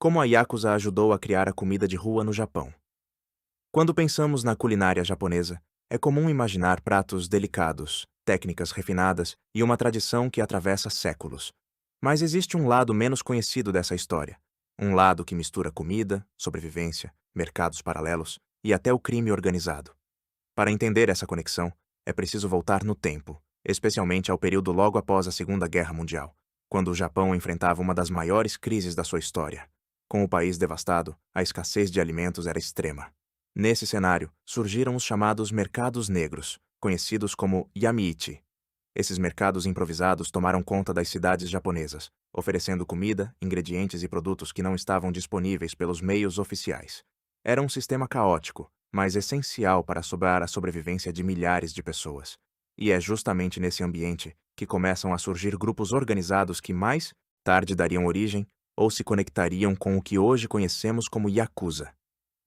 Como a Yakuza ajudou a criar a comida de rua no Japão. Quando pensamos na culinária japonesa, é comum imaginar pratos delicados, técnicas refinadas e uma tradição que atravessa séculos. Mas existe um lado menos conhecido dessa história. Um lado que mistura comida, sobrevivência, mercados paralelos e até o crime organizado. Para entender essa conexão, é preciso voltar no tempo, especialmente ao período logo após a Segunda Guerra Mundial, quando o Japão enfrentava uma das maiores crises da sua história. Com o país devastado, a escassez de alimentos era extrema. Nesse cenário, surgiram os chamados mercados negros, conhecidos como yamiichi. Esses mercados improvisados tomaram conta das cidades japonesas, oferecendo comida, ingredientes e produtos que não estavam disponíveis pelos meios oficiais. Era um sistema caótico, mas essencial para assegurar a sobrevivência de milhares de pessoas. E é justamente nesse ambiente que começam a surgir grupos organizados que mais tarde dariam origem ou se conectariam com o que hoje conhecemos como Yakuza.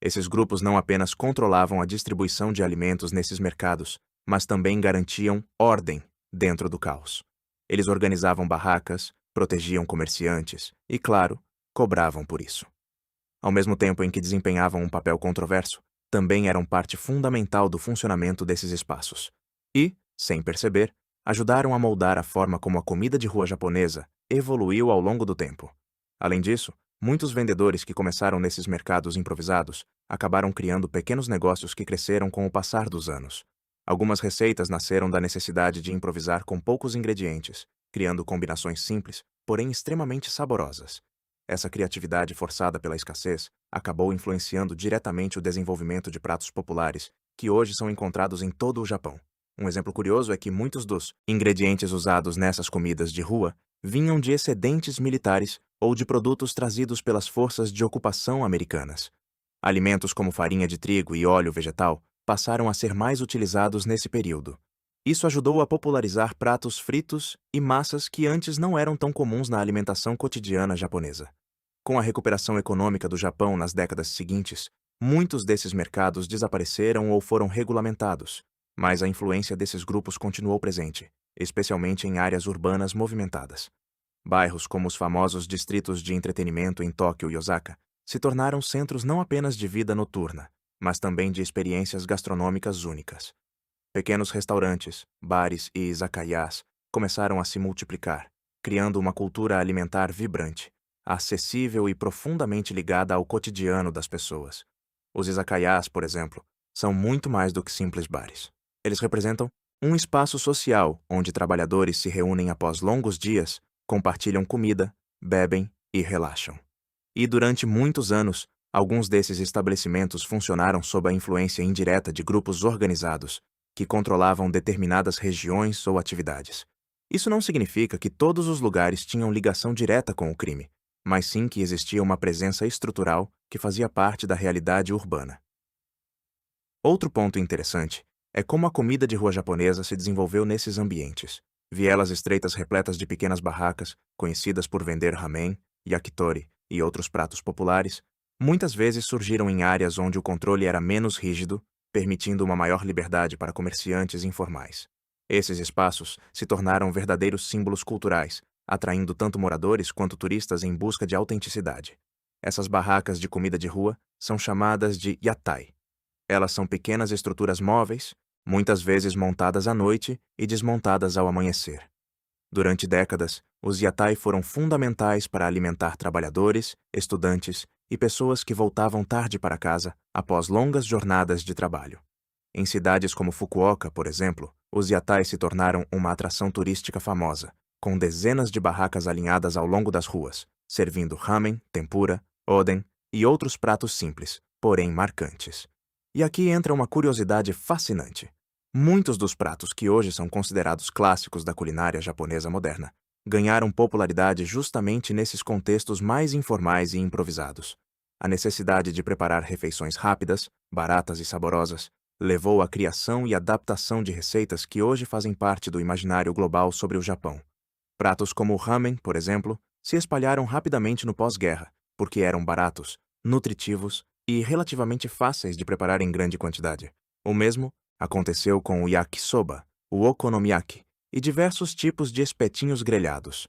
Esses grupos não apenas controlavam a distribuição de alimentos nesses mercados, mas também garantiam ordem dentro do caos. Eles organizavam barracas, protegiam comerciantes e, claro, cobravam por isso. Ao mesmo tempo em que desempenhavam um papel controverso, também eram parte fundamental do funcionamento desses espaços. E, sem perceber, ajudaram a moldar a forma como a comida de rua japonesa evoluiu ao longo do tempo. Além disso, muitos vendedores que começaram nesses mercados improvisados acabaram criando pequenos negócios que cresceram com o passar dos anos. Algumas receitas nasceram da necessidade de improvisar com poucos ingredientes, criando combinações simples, porém extremamente saborosas. Essa criatividade forçada pela escassez acabou influenciando diretamente o desenvolvimento de pratos populares que hoje são encontrados em todo o Japão. Um exemplo curioso é que muitos dos ingredientes usados nessas comidas de rua vinham de excedentes militares ou de produtos trazidos pelas forças de ocupação americanas. Alimentos como farinha de trigo e óleo vegetal passaram a ser mais utilizados nesse período. Isso ajudou a popularizar pratos fritos e massas que antes não eram tão comuns na alimentação cotidiana japonesa. Com a recuperação econômica do Japão nas décadas seguintes, muitos desses mercados desapareceram ou foram regulamentados, mas a influência desses grupos continuou presente, especialmente em áreas urbanas movimentadas. Bairros como os famosos distritos de entretenimento em Tóquio e Osaka se tornaram centros não apenas de vida noturna, mas também de experiências gastronômicas únicas. Pequenos restaurantes, bares e izakayas começaram a se multiplicar, criando uma cultura alimentar vibrante, acessível e profundamente ligada ao cotidiano das pessoas. Os izakayas, por exemplo, são muito mais do que simples bares. Eles representam um espaço social onde trabalhadores se reúnem após longos dias, compartilham comida, bebem e relaxam. E durante muitos anos, alguns desses estabelecimentos funcionaram sob a influência indireta de grupos organizados que controlavam determinadas regiões ou atividades. Isso não significa que todos os lugares tinham ligação direta com o crime, mas sim que existia uma presença estrutural que fazia parte da realidade urbana. Outro ponto interessante é como a comida de rua japonesa se desenvolveu nesses ambientes. Vielas estreitas repletas de pequenas barracas, conhecidas por vender ramen, yakitori e outros pratos populares, muitas vezes surgiram em áreas onde o controle era menos rígido, permitindo uma maior liberdade para comerciantes informais. Esses espaços se tornaram verdadeiros símbolos culturais, atraindo tanto moradores quanto turistas em busca de autenticidade. Essas barracas de comida de rua são chamadas de yatai. Elas são pequenas estruturas móveis, muitas vezes montadas à noite e desmontadas ao amanhecer. Durante décadas, os yatai foram fundamentais para alimentar trabalhadores, estudantes e pessoas que voltavam tarde para casa após longas jornadas de trabalho. Em cidades como Fukuoka, por exemplo, os yatai se tornaram uma atração turística famosa, com dezenas de barracas alinhadas ao longo das ruas, servindo ramen, tempura, oden e outros pratos simples, porém marcantes. E aqui entra uma curiosidade fascinante. Muitos dos pratos que hoje são considerados clássicos da culinária japonesa moderna ganharam popularidade justamente nesses contextos mais informais e improvisados. A necessidade de preparar refeições rápidas, baratas e saborosas levou à criação e adaptação de receitas que hoje fazem parte do imaginário global sobre o Japão. Pratos como o ramen, por exemplo, se espalharam rapidamente no pós-guerra, porque eram baratos, nutritivos e relativamente fáceis de preparar em grande quantidade. O mesmo aconteceu com o yakisoba, o okonomiyaki e diversos tipos de espetinhos grelhados.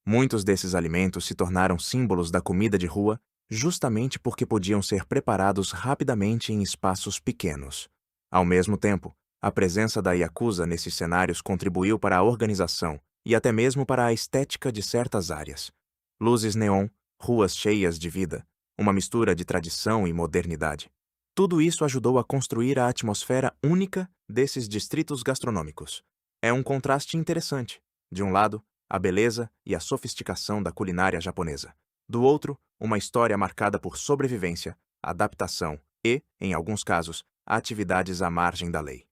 Muitos desses alimentos se tornaram símbolos da comida de rua justamente porque podiam ser preparados rapidamente em espaços pequenos. Ao mesmo tempo, a presença da Yakuza nesses cenários contribuiu para a organização e até mesmo para a estética de certas áreas. Luzes neon, ruas cheias de vida, uma mistura de tradição e modernidade. Tudo isso ajudou a construir a atmosfera única desses distritos gastronômicos. É um contraste interessante. De um lado, a beleza e a sofisticação da culinária japonesa. Do outro, uma história marcada por sobrevivência, adaptação e, em alguns casos, atividades à margem da lei.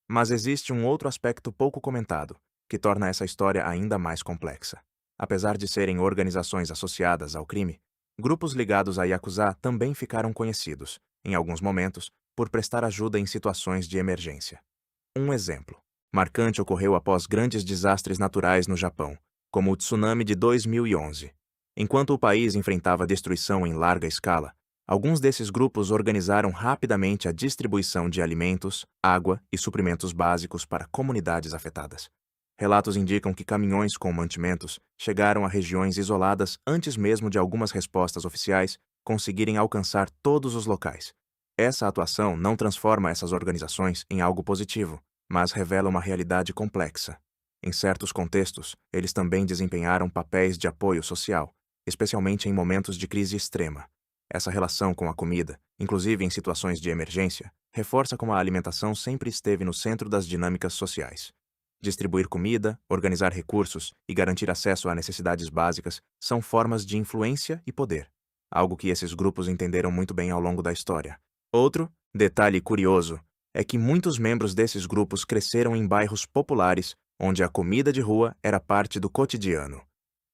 Mas existe um outro aspecto pouco comentado, que torna essa história ainda mais complexa. Apesar de serem organizações associadas ao crime, grupos ligados à Yakuza também ficaram conhecidos, em alguns momentos, por prestar ajuda em situações de emergência. Um exemplo marcante ocorreu após grandes desastres naturais no Japão, como o tsunami de 2011. Enquanto o país enfrentava destruição em larga escala, alguns desses grupos organizaram rapidamente a distribuição de alimentos, água e suprimentos básicos para comunidades afetadas. Relatos indicam que caminhões com mantimentos chegaram a regiões isoladas antes mesmo de algumas respostas oficiais conseguirem alcançar todos os locais. Essa atuação não transforma essas organizações em algo positivo, mas revela uma realidade complexa. Em certos contextos, eles também desempenharam papéis de apoio social, especialmente em momentos de crise extrema. Essa relação com a comida, inclusive em situações de emergência, reforça como a alimentação sempre esteve no centro das dinâmicas sociais. Distribuir comida, organizar recursos e garantir acesso a necessidades básicas são formas de influência e poder, algo que esses grupos entenderam muito bem ao longo da história. Outro detalhe curioso é que muitos membros desses grupos cresceram em bairros populares, onde a comida de rua era parte do cotidiano.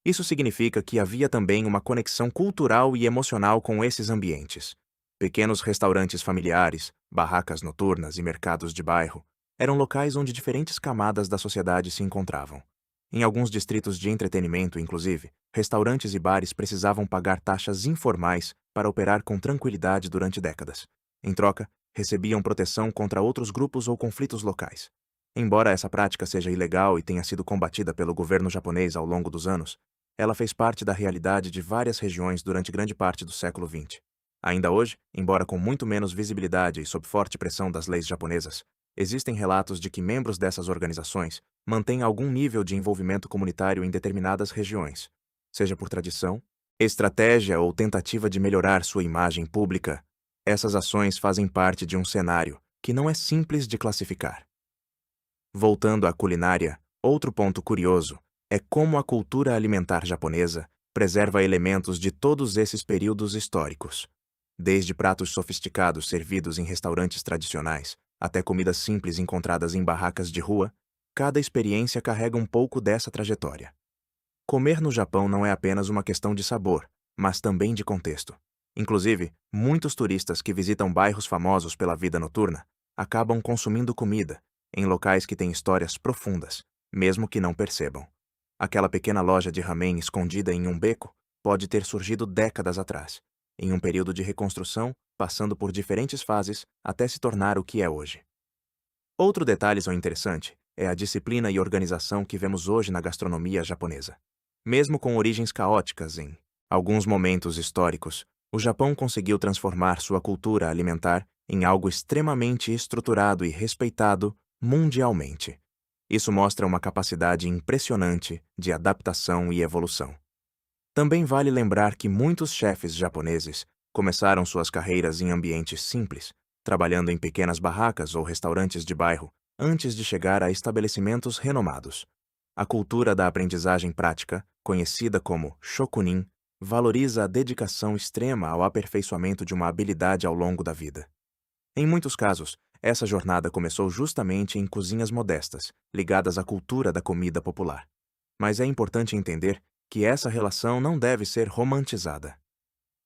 Isso significa que havia também uma conexão cultural e emocional com esses ambientes. Pequenos restaurantes familiares, barracas noturnas e mercados de bairro eram locais onde diferentes camadas da sociedade se encontravam. Em alguns distritos de entretenimento, inclusive, restaurantes e bares precisavam pagar taxas informais para operar com tranquilidade durante décadas. Em troca, recebiam proteção contra outros grupos ou conflitos locais. Embora essa prática seja ilegal e tenha sido combatida pelo governo japonês ao longo dos anos, ela fez parte da realidade de várias regiões durante grande parte do século XX. Ainda hoje, embora com muito menos visibilidade e sob forte pressão das leis japonesas, existem relatos de que membros dessas organizações mantêm algum nível de envolvimento comunitário em determinadas regiões, seja por tradição, estratégia ou tentativa de melhorar sua imagem pública. Essas ações fazem parte de um cenário que não é simples de classificar. Voltando à culinária, outro ponto curioso é como a cultura alimentar japonesa preserva elementos de todos esses períodos históricos. Desde pratos sofisticados servidos em restaurantes tradicionais, até comidas simples encontradas em barracas de rua, cada experiência carrega um pouco dessa trajetória. Comer no Japão não é apenas uma questão de sabor, mas também de contexto. Inclusive, muitos turistas que visitam bairros famosos pela vida noturna acabam consumindo comida em locais que têm histórias profundas, mesmo que não percebam. Aquela pequena loja de ramen escondida em um beco pode ter surgido décadas atrás, em um período de reconstrução, passando por diferentes fases até se tornar o que é hoje. Outro detalhe interessante é a disciplina e organização que vemos hoje na gastronomia japonesa. Mesmo com origens caóticas em alguns momentos históricos, o Japão conseguiu transformar sua cultura alimentar em algo extremamente estruturado e respeitado mundialmente. Isso mostra uma capacidade impressionante de adaptação e evolução. Também vale lembrar que muitos chefes japoneses começaram suas carreiras em ambientes simples, trabalhando em pequenas barracas ou restaurantes de bairro, antes de chegar a estabelecimentos renomados. A cultura da aprendizagem prática, conhecida como shokunin, valoriza a dedicação extrema ao aperfeiçoamento de uma habilidade ao longo da vida. Em muitos casos, essa jornada começou justamente em cozinhas modestas, ligadas à cultura da comida popular. Mas é importante entender que essa relação não deve ser romantizada.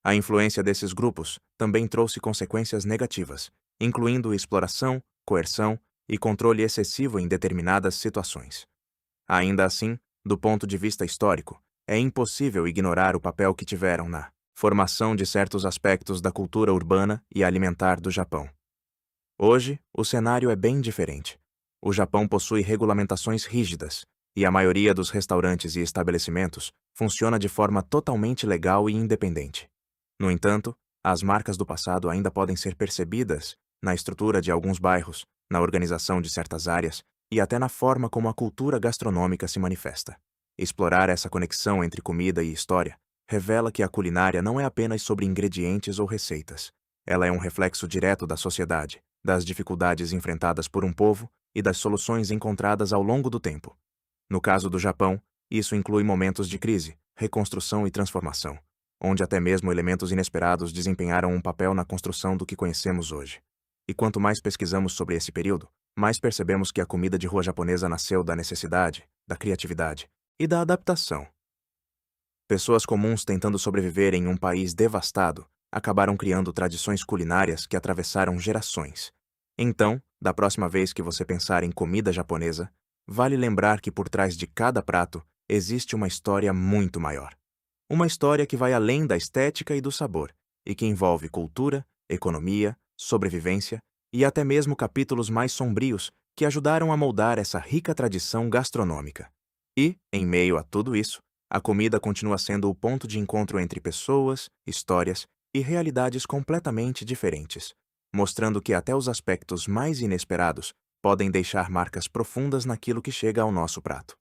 A influência desses grupos também trouxe consequências negativas, incluindo exploração, coerção e controle excessivo em determinadas situações. Ainda assim, do ponto de vista histórico, é impossível ignorar o papel que tiveram na formação de certos aspectos da cultura urbana e alimentar do Japão. Hoje, o cenário é bem diferente. O Japão possui regulamentações rígidas, e a maioria dos restaurantes e estabelecimentos funciona de forma totalmente legal e independente. No entanto, as marcas do passado ainda podem ser percebidas na estrutura de alguns bairros, na organização de certas áreas e até na forma como a cultura gastronômica se manifesta. Explorar essa conexão entre comida e história revela que a culinária não é apenas sobre ingredientes ou receitas. Ela é um reflexo direto da sociedade, das dificuldades enfrentadas por um povo e das soluções encontradas ao longo do tempo. No caso do Japão, isso inclui momentos de crise, reconstrução e transformação, onde até mesmo elementos inesperados desempenharam um papel na construção do que conhecemos hoje. E quanto mais pesquisamos sobre esse período, mais percebemos que a comida de rua japonesa nasceu da necessidade, da criatividade e da adaptação. Pessoas comuns tentando sobreviver em um país devastado acabaram criando tradições culinárias que atravessaram gerações. Então, da próxima vez que você pensar em comida japonesa, vale lembrar que por trás de cada prato existe uma história muito maior. Uma história que vai além da estética e do sabor, e que envolve cultura, economia, sobrevivência e até mesmo capítulos mais sombrios que ajudaram a moldar essa rica tradição gastronômica. E, em meio a tudo isso, a comida continua sendo o ponto de encontro entre pessoas, histórias e realidades completamente diferentes, mostrando que até os aspectos mais inesperados podem deixar marcas profundas naquilo que chega ao nosso prato.